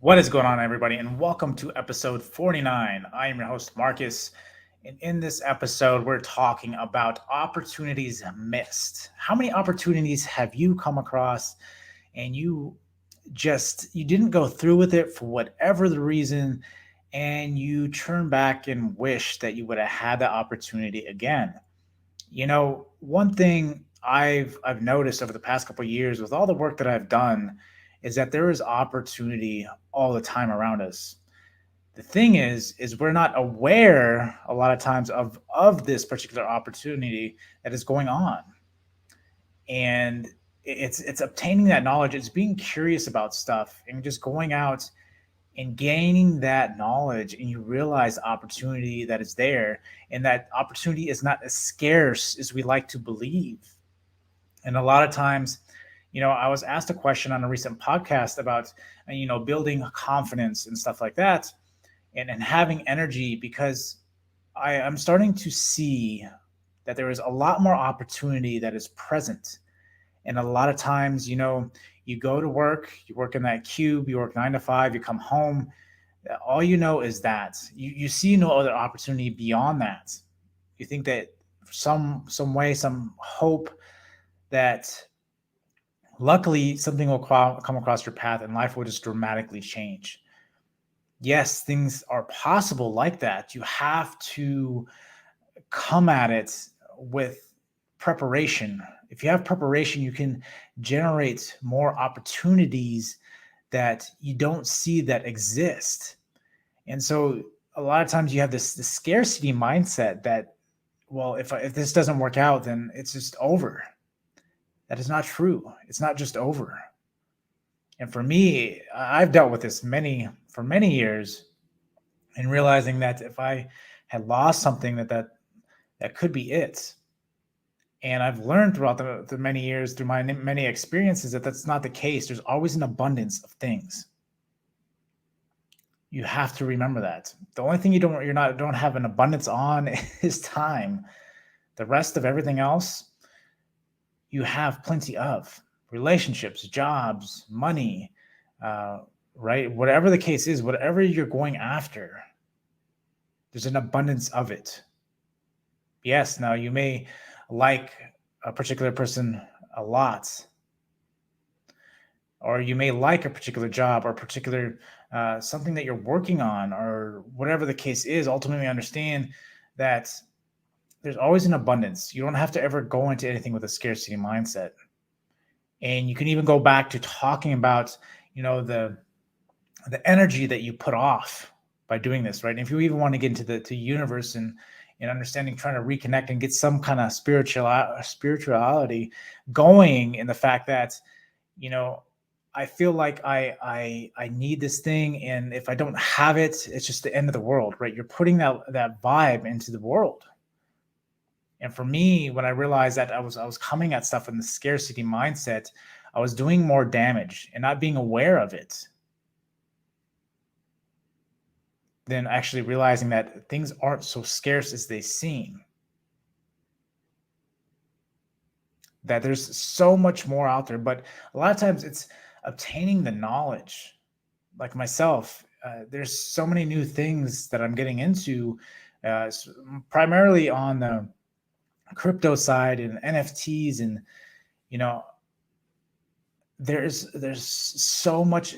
What is going on, everybody, and welcome to episode 49. I am your host, Marcus, and in this episode, we're talking about opportunities missed. How many opportunities have you come across and you didn't go through with it for whatever the reason, and you turn back and wish that you would have had that opportunity again? One thing I've noticed over the past couple of years with all the work that I've done is that there is opportunity all the time around us. The thing is we're not aware a lot of times of this particular opportunity that is going on. And it's obtaining that knowledge, it's being curious about stuff and just going out and gaining that knowledge, and you realize the opportunity that is there, and that opportunity is not as scarce as we like to believe. And a lot of times, I was asked a question on a recent podcast about building confidence and stuff like that, and having energy, because I'm starting to see that there is a lot more opportunity that is present. And a lot of times, you go to work, you work in that cube, you work 9 to 5, you come home. All you know is that you see no other opportunity beyond that. You think that some way, some hope that luckily something will come across your path and life will just dramatically change. Yes, things are possible like that. You have to come at it with preparation. If you have preparation, you can generate more opportunities that you don't see that exist. And so a lot of times you have this scarcity mindset that, well, if this doesn't work out, then it's just over. That is not true. It's not just over. And for me, I've dealt with this for many years, and realizing that if I had lost something, that could be it. And I've learned throughout the many years, through my many experiences, that that's not the case. There's always an abundance of things. You have to remember that. The only thing don't have an abundance on is time. The rest of everything else, you have plenty of relationships, jobs, money, uh, right? Whatever the case is, whatever you're going after, there's an abundance of it. Yes, now you may like a particular person a lot, or you may like a particular job or particular something that you're working on, or whatever the case is. Ultimately, understand that there's always an abundance. You don't have to ever go into anything with a scarcity mindset. And you can even go back to talking about, the energy that you put off by doing this, right? And if you even want to get into the universe and understanding, trying to reconnect and get some kind of spirituality going, in the fact that, you know, I feel like I need this thing, and if I don't have it, it's just the end of the world, right? You're putting that vibe into the world. And for me, when I realized that I was coming at stuff in the scarcity mindset, I was doing more damage and not being aware of it, than actually realizing that things aren't so scarce as they seem. That there's so much more out there, but a lot of times it's obtaining the knowledge. Like myself, there's so many new things that I'm getting into, primarily on the crypto side and NFTs, and you know, there's so much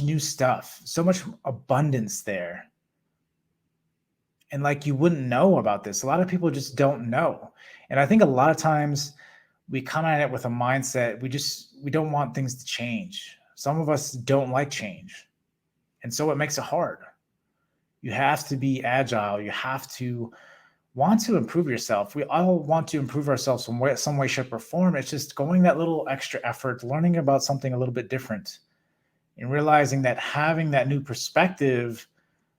new stuff, so much abundance there, and like you wouldn't know about this. A lot of people just don't know, and I think a lot of times we come at it with a mindset, we don't want things to change. Some of us don't like change, and so it makes it hard. You have to be agile. You have to want to improve yourself. We all want to improve ourselves some way, shape, or form. It's just going that little extra effort, learning about something a little bit different, and realizing that having that new perspective.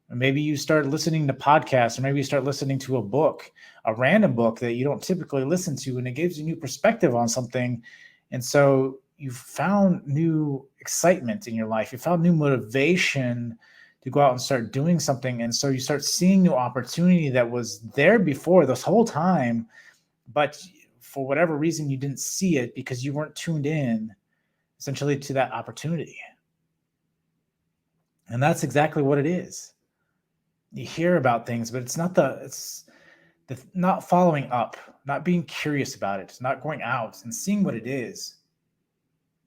Maybe you start listening to podcasts, or maybe you start listening to a book, a random book that you don't typically listen to, and it gives you new perspective on something. And so you've found new excitement in your life. You found new motivation to go out and start doing something. And so you start seeing new opportunity that was there before this whole time, but for whatever reason, you didn't see it because you weren't tuned in essentially to that opportunity. And that's exactly what it is. You hear about things, but it's the not following up, not being curious about it, not going out and seeing what it is.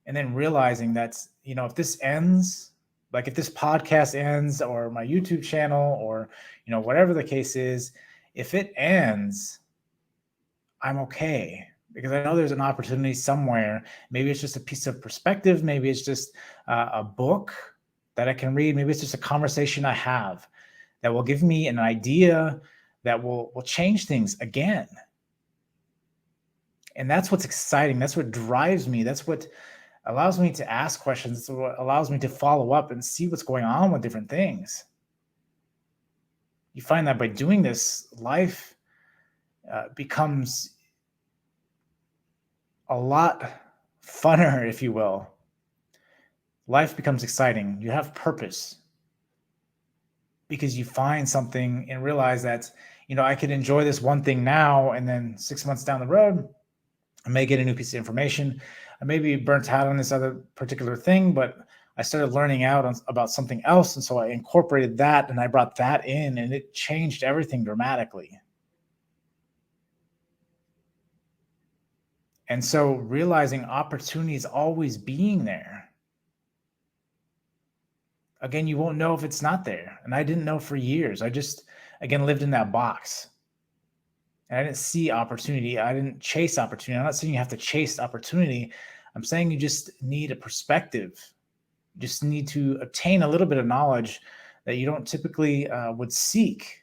And then realizing that, if this ends, like if this podcast ends or my YouTube channel or, whatever the case is, if it ends, I'm okay because I know there's an opportunity somewhere. Maybe it's just a piece of perspective. Maybe it's just a book that I can read. Maybe it's just a conversation I have that will give me an idea that will change things again. And that's what's exciting. That's what drives me. That's what allows me to ask questions. It's what allows me to follow up and see what's going on with different things. You find that by doing this, life becomes a lot funner, if you will. Life becomes exciting. You have purpose because you find something and realize that, I could enjoy this one thing now, and then 6 months down the road, I may get a new piece of information. I may be burnt out on this other particular thing, but I started learning about something else. And so I incorporated that and I brought that in, and it changed everything dramatically. And so realizing opportunities always being there. Again, you won't know if it's not there. And I didn't know for years. I just, again, lived in that box. And I didn't see opportunity. I didn't chase opportunity. I'm not saying you have to chase opportunity. I'm saying you just need a perspective. You just need to obtain a little bit of knowledge that you don't typically would seek,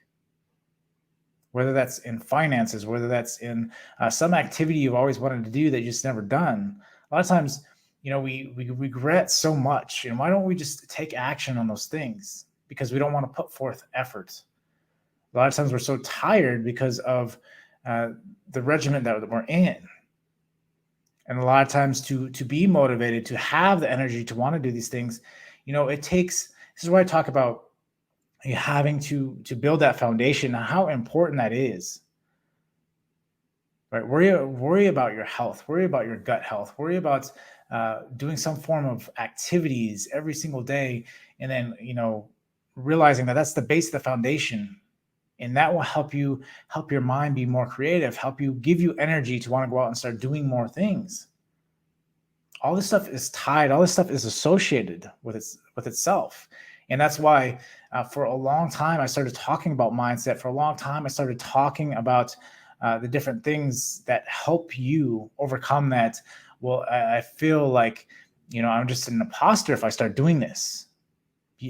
whether that's in finances, whether that's in some activity you've always wanted to do that you just never done. A lot of times, we regret so much. And why don't we just take action on those things? Because we don't want to put forth effort. A lot of times we're so tired because of the regiment that we're in. And a lot of times to be motivated, to have the energy to want to do these things, it takes, this is why I talk about you having to build that foundation, how important that is. Right? Worry about your health, worry about your gut health, worry about doing some form of activities every single day. And then, realizing that that's the base of the foundation. And that will help your mind be more creative, give you energy to want to go out and start doing more things. All this stuff is tied. All this stuff is associated with itself. And that's why for a long time, I started talking about mindset. For a long time, I started talking about the different things that help you overcome that. Well, I feel like, I'm just an imposter if I start doing this.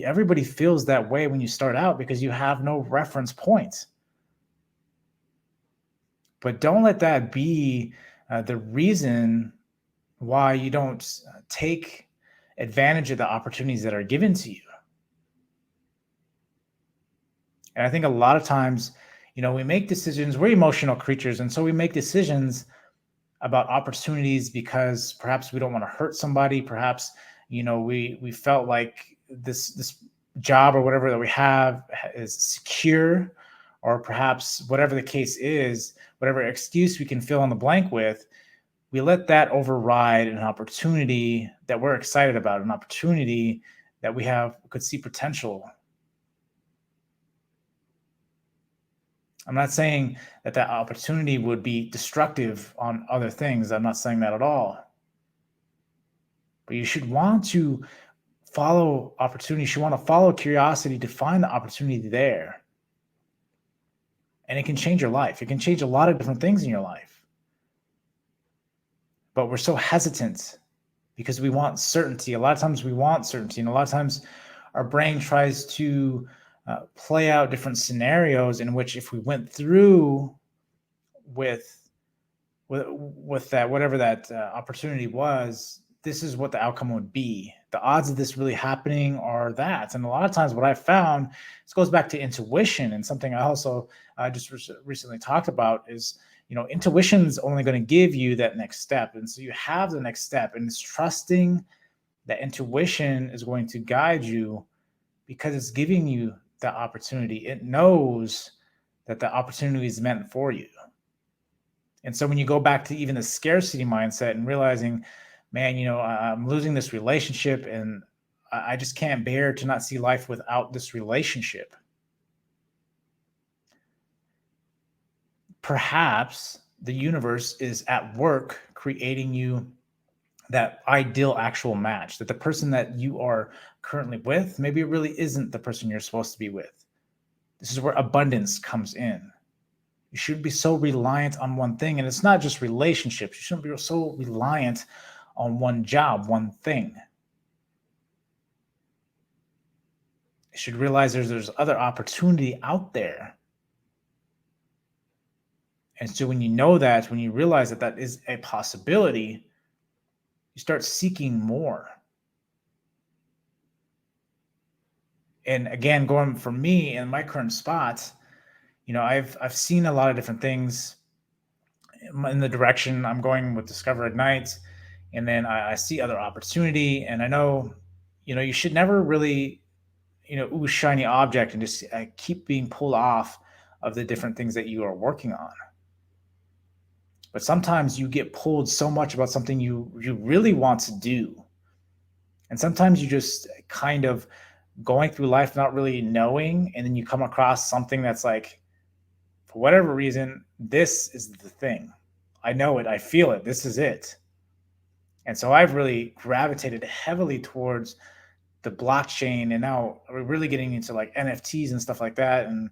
Everybody feels that way when you start out because you have no reference point. But don't let that be the reason why you don't take advantage of the opportunities that are given to you. And I think a lot of times, we make decisions, we're emotional creatures. And so we make decisions about opportunities because perhaps we don't want to hurt somebody. Perhaps, we felt like this job or whatever that we have is secure, or perhaps whatever the case is, whatever excuse we can fill in the blank with, we let that override an opportunity that we're excited about, an opportunity that we could see potential. I'm not saying that opportunity would be destructive on other things. I'm not saying that at all. But you should want to follow opportunity. You should want to follow curiosity to find the opportunity there. And it can change your life. It can change a lot of different things in your life. But we're so hesitant because we want certainty. A lot of times we want certainty. And a lot of times our brain tries to play out different scenarios in which if we went through with that, whatever that opportunity was, this is what the outcome would be. The odds of this really happening are that. And a lot of times what I've found, this goes back to intuition, and something I also just recently talked about is, intuition's only going to give you that next step. And so you have the next step, and it's trusting that intuition is going to guide you because it's giving you that opportunity. It knows that the opportunity is meant for you. And so when you go back to even the scarcity mindset and realizing, man, I'm losing this relationship and I just can't bear to not see life without this relationship. Perhaps the universe is at work creating you that ideal actual match, that the person that you are currently with, maybe it really isn't the person you're supposed to be with. This is where abundance comes in. You shouldn't be so reliant on one thing. And it's not just relationships. You shouldn't be so reliant on one job, one thing. You should realize there's other opportunity out there. And so when you know that, when you realize that that is a possibility, you start seeking more. And again, going for me in my current spot, I've seen a lot of different things in the direction I'm going with Discover Ignite, and then I see other opportunity, and I know, you should never really, ooh, shiny object and just keep being pulled off of the different things that you are working on. But sometimes you get pulled so much about something you really want to do, and sometimes you just kind of going through life not really knowing, and then you come across something that's like, for whatever reason, this is the thing. I know it, I feel it, this is it. And so I've really gravitated heavily towards the blockchain, and now we're really getting into like NFTs and stuff like that. And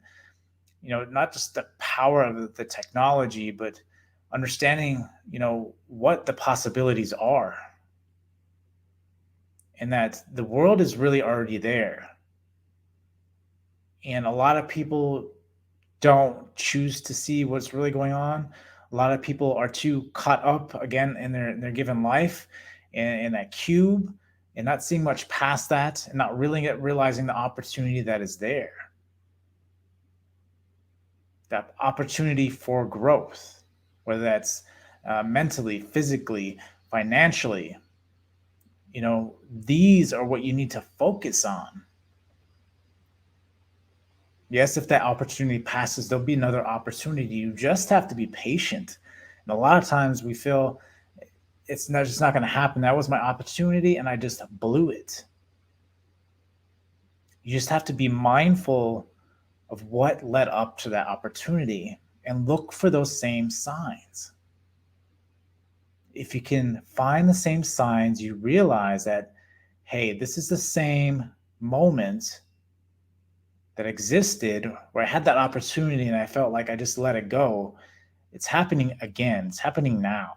not just the power of the technology, but understanding, what the possibilities are, and that the world is really already there. And a lot of people don't choose to see what's really going on. A lot of people are too caught up again in their given life, in that cube, and not seeing much past that, and not really realizing the opportunity that is there. That opportunity for growth, whether that's mentally, physically, financially. These are what you need to focus on. Yes, if that opportunity passes, there'll be another opportunity. You just have to be patient. And a lot of times we feel it's not just not going to happen. That was my opportunity and I just blew it. You just have to be mindful of what led up to that opportunity and look for those same signs. If you can find the same signs, you realize that, hey, this is the same moment that existed where I had that opportunity and I felt like I just let it go. It's happening again. It's happening now.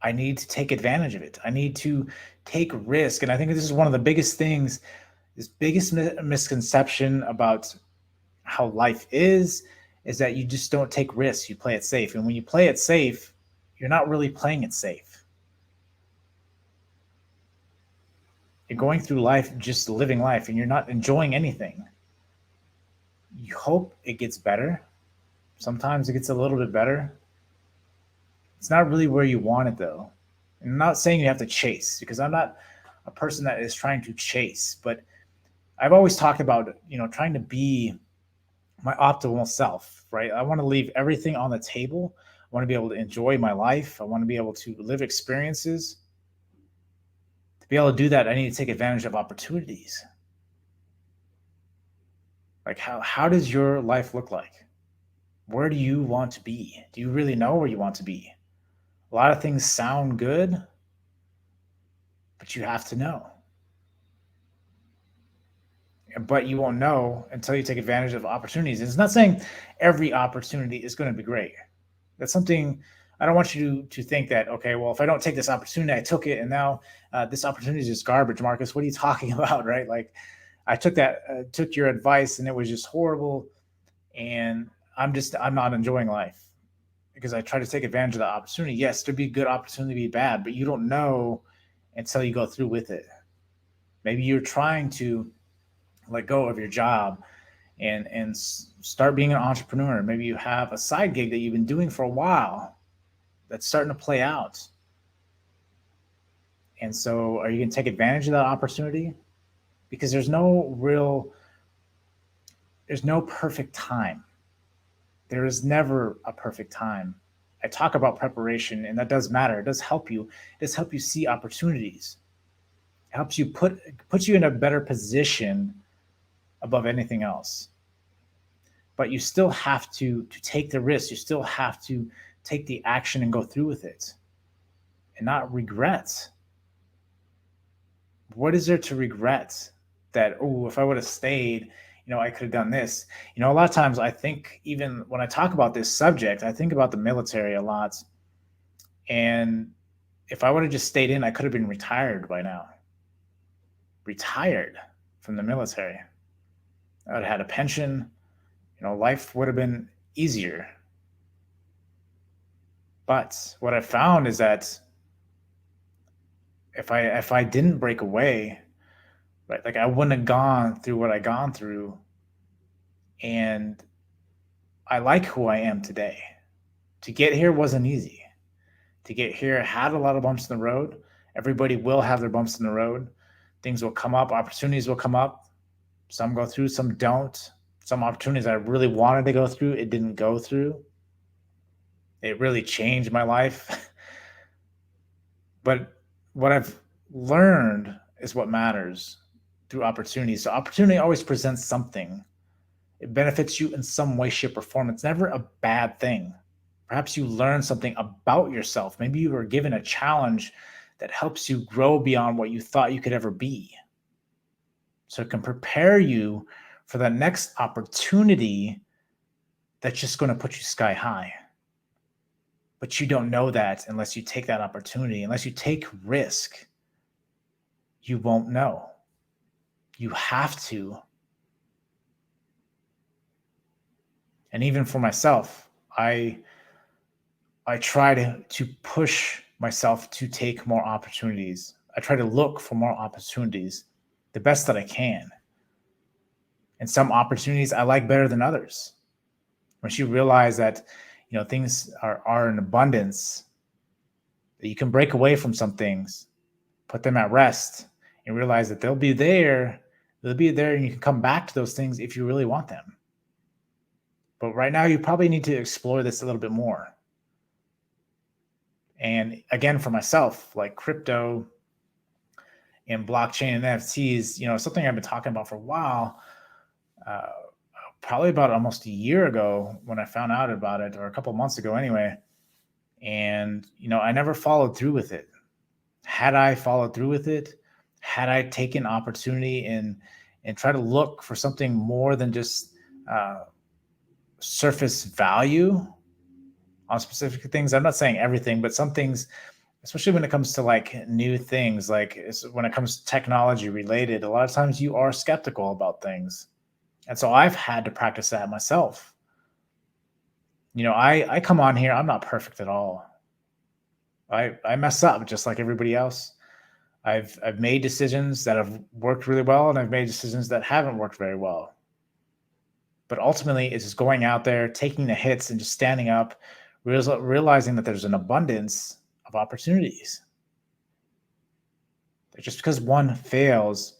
I need to take advantage of it. I need to take risk. And I think this is one of the biggest things, this biggest misconception about how life is that you just don't take risks. You play it safe. And when you play it safe, you're not really playing it safe. You're going through life, just living life, and you're not enjoying anything. You hope it gets better. Sometimes it gets a little bit better. It's not really where you want it, though. I'm not saying you have to chase, because I'm not a person that is trying to chase, but I've always talked about, trying to be my optimal self, right? I want to leave everything on the table. I want to be able to enjoy my life. I want to be able to live experiences. To be able to do that, I need to take advantage of opportunities. Like how does your life look like? Where do you want to be? Do you really know where you want to be? A lot of things sound good, but you have to know. But you won't know until you take advantage of opportunities. And it's not saying every opportunity is going to be great. That's something I don't want you to think that, okay, well, if I don't take this opportunity, I took it, and now this opportunity is just garbage, Marcus. What are you talking about, right? Like, I took your advice, and it was just horrible, and I'm not enjoying life because I try to take advantage of the opportunity. Yes, there'd be good opportunity, be bad, but you don't know until you go through with it. Maybe you're trying to let go of your job and start being an entrepreneur. Maybe you have a side gig that you've been doing for a while that's starting to play out. And so are you going to take advantage of that opportunity? Because there's no perfect time. There is never a perfect time. I talk about preparation, and that does matter. It does help you. It does help you see opportunities. It helps you put you in a better position above anything else. But you still have to take the risk. You still have to take the action and go through with it, and not regret. What is there to regret? That, oh, if I would have stayed, I could have done this. A lot of times I think, even when I talk about this subject, I think about the military a lot. And if I would have just stayed in, I could have been retired by now. Retired from the military. I would have had a pension. Life would have been easier. But what I found is that if I didn't break away, right, like I wouldn't have gone through what I gone through. And I like who I am today. To get here wasn't easy. To get here, I had a lot of bumps in the road. Everybody will have their bumps in the road. Things will come up, opportunities will come up. Some go through, some don't. Some opportunities I really wanted to go through, it didn't go through. It really changed my life. But what I've learned is what matters through opportunities. So opportunity always presents something. It benefits you in some way, shape, or form. It's never a bad thing. Perhaps you learn something about yourself. Maybe you were given a challenge that helps you grow beyond what you thought you could ever be. So it can prepare you for the next opportunity that's just going to put you sky high. But you don't know that unless you take that opportunity. Unless you take risk, you won't know. You have to. And even for myself, I try to push myself to take more opportunities. I try to look for more opportunities, the best that I can. And some opportunities I like better than others. Once you realize that, things are in abundance, that you can break away from some things, put them at rest, and realize that they'll be there, and you can come back to those things if you really want them. But right now, you probably need to explore this a little bit more. And again, for myself, like crypto and blockchain and NFTs, something I've been talking about for a while, probably about almost a year ago when I found out about it, or a couple of months ago anyway. And, I never followed through with it. Had I followed through with it, had I taken opportunity and try to look for something more than just surface value on specific things. I'm not saying everything, but some things, especially when it comes to like new things, like when it comes to technology related, a lot of times you are skeptical about things. And so I've had to practice that myself. I come on here, I'm not perfect at all. I mess up just like everybody else. I've made decisions that have worked really well, and I've made decisions that haven't worked very well. But ultimately, it's just going out there, taking the hits, and just standing up, realizing that there's an abundance of opportunities. Just because one fails,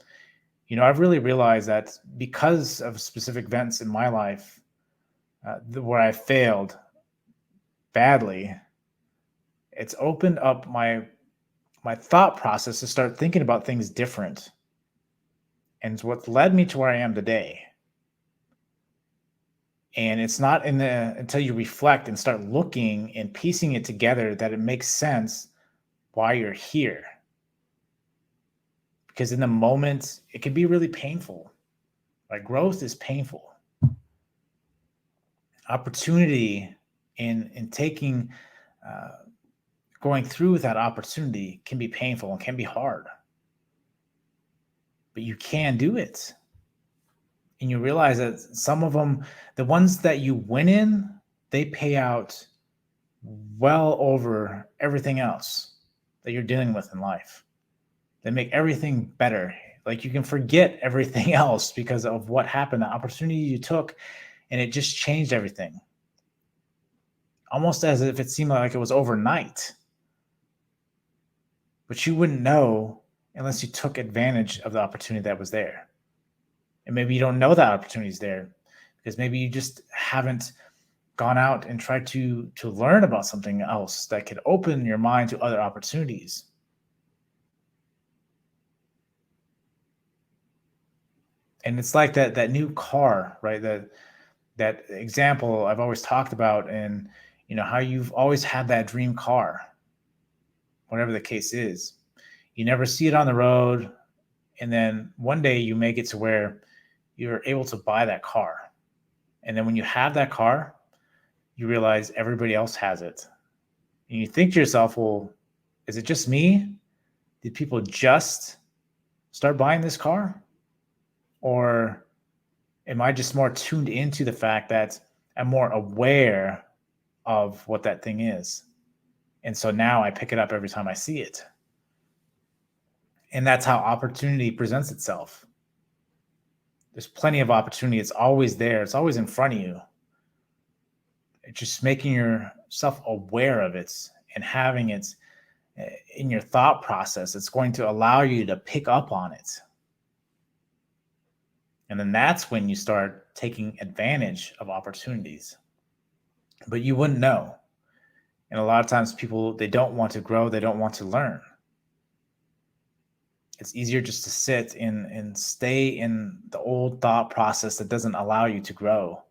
I've really realized that because of specific events in my life where I failed badly, it's opened up my thought process to start thinking about things different. And it's what led me to where I am today. And it's not until you reflect and start looking and piecing it together that it makes sense why you're here. Because in the moment, it can be really painful. Like growth is painful. Opportunity in taking, going through that opportunity can be painful and can be hard. But you can do it. And you realize that some of them, the ones that you win in, they pay out well over everything else that you're dealing with in life. They make everything better. Like you can forget everything else because of what happened, the opportunity you took, and it just changed everything. Almost as if it seemed like it was overnight. But you wouldn't know unless you took advantage of the opportunity that was there. And maybe you don't know that opportunity is there because maybe you just haven't gone out and tried to learn about something else that could open your mind to other opportunities? And it's like that new car, right? That example I've always talked about, and how you've always had that dream car, whatever the case is. You never see it on the road, and then one day you make it to where you're able to buy that car. And then when you have that car, you realize everybody else has it. And you think to yourself, well, is it just me? Did people just start buying this car? Or am I just more tuned into the fact that I'm more aware of what that thing is? And so now I pick it up every time I see it. And that's how opportunity presents itself. There's plenty of opportunity. It's always there. It's always in front of you. It's just making yourself aware of it and having it in your thought process. It's going to allow you to pick up on it. And then that's when you start taking advantage of opportunities. But you wouldn't know. And a lot of times people, they don't want to grow. They don't want to learn. It's easier just to sit and stay in the old thought process that doesn't allow you to grow.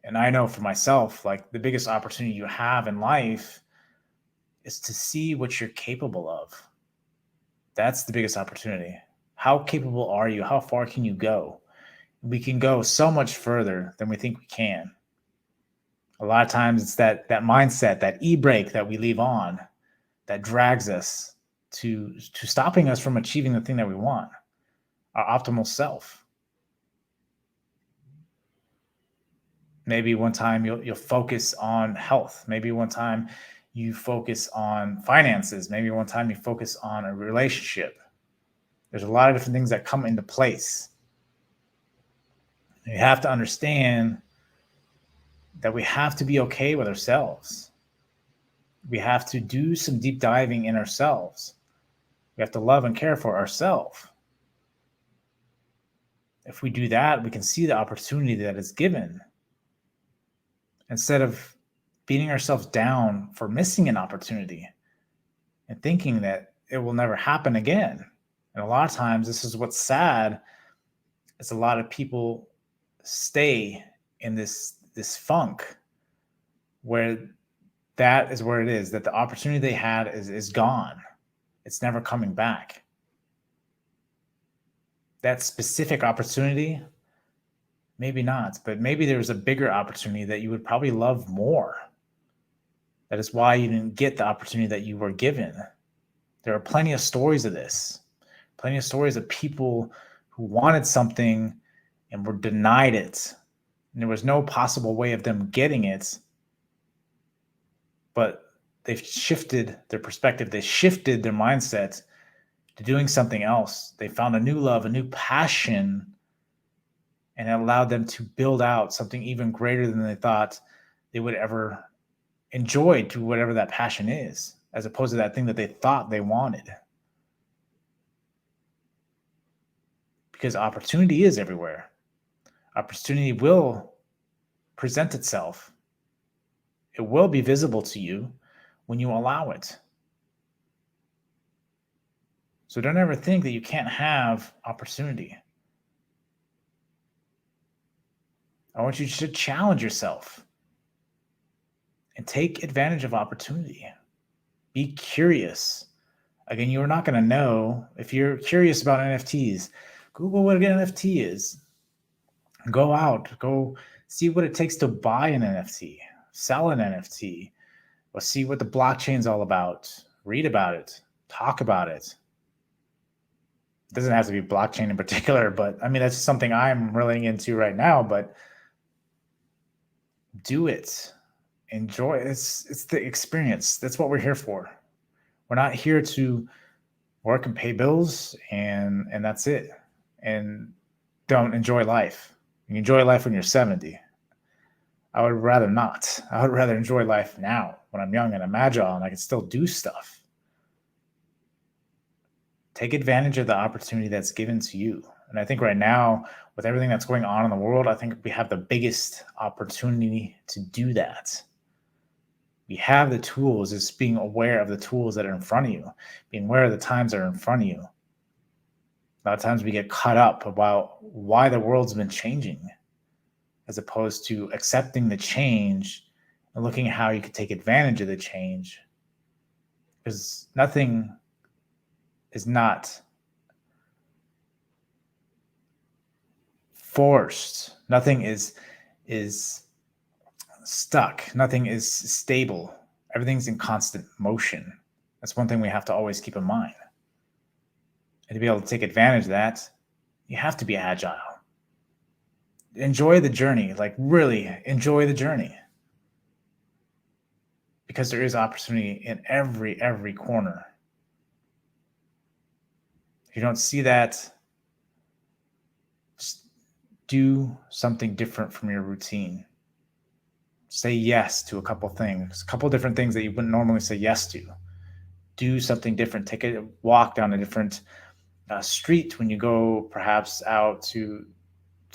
And I know for myself, like the biggest opportunity you have in life is to see what you're capable of. That's the biggest opportunity. How capable are you? How far can you go? We can go so much further than we think we can. A lot of times it's that mindset, that e-brake that we leave on that drags us to stopping us from achieving the thing that we want, our optimal self. Maybe one time you'll focus on health. Maybe one time you focus on finances. Maybe one time you focus on a relationship. There's a lot of different things that come into place. You have to understand that we have to be okay with ourselves. We have to do some deep diving in ourselves. We have to love and care for ourselves. If we do that, we can see the opportunity that is given instead of beating ourselves down for missing an opportunity and thinking that it will never happen again. And a lot of times, this is what's sad, is a lot of people stay in this funk where that is where it is, that the opportunity they had is gone. It's never coming back. That specific opportunity, maybe not, but maybe there's a bigger opportunity that you would probably love more. That is why you didn't get the opportunity that you were given. There are plenty of stories of this, plenty of stories of people who wanted something and were denied it. And there was no possible way of them getting it, but they've shifted their perspective. They shifted their mindset to doing something else. They found a new love, a new passion, and it allowed them to build out something even greater than they thought they would ever enjoy, to whatever that passion is, as opposed to that thing that they thought they wanted. Because opportunity is everywhere. Opportunity will present itself. It will be visible to you when you allow it. So don't ever think that you can't have opportunity. I want you to challenge yourself and take advantage of opportunity. Be curious. Again, you're not going to know. If you're curious about NFTs, Google what an NFT is. Go out, go see what it takes to buy an NFT, sell an NFT, or see what the blockchain is all about. Read about it, talk about it. It doesn't have to be blockchain in particular, but I mean, that's something I'm really into right now, but do it. Enjoy it. It's the experience. That's what we're here for. We're not here to work and pay bills and that's it. And don't enjoy life. You enjoy life when you're 70. I would rather not. I would rather enjoy life now when I'm young and I'm agile and I can still do stuff. Take advantage of the opportunity that's given to you. And I think right now, with everything that's going on in the world, I think we have the biggest opportunity to do that. We have the tools, it's being aware of the tools that are in front of you, being aware of the times that are in front of you. A lot of times we get caught up about why the world's been changing, as opposed to accepting the change and looking at how you could take advantage of the change. Because nothing is not forced. Nothing is stuck. Nothing is stable. Everything's in constant motion. That's one thing we have to always keep in mind. And to be able to take advantage of that, you have to be agile. Enjoy the journey, like really enjoy the journey. Because there is opportunity in every corner. If you don't see that, just do something different from your routine. Say yes to a couple things, a couple different things that you wouldn't normally say yes to. Do something different. Take a walk down a different street when you go perhaps out to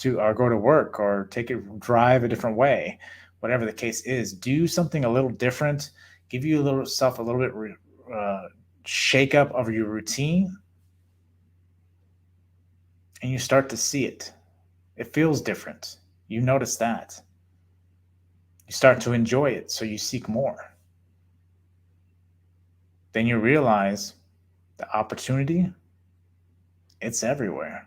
or go to work, or take a drive a different way. Whatever the case is, do something a little different. Give you a little bit shake up of your routine, and you start to see it. It feels different. You notice that. You start to enjoy it, so you seek more. Then you realize the opportunity, it's everywhere.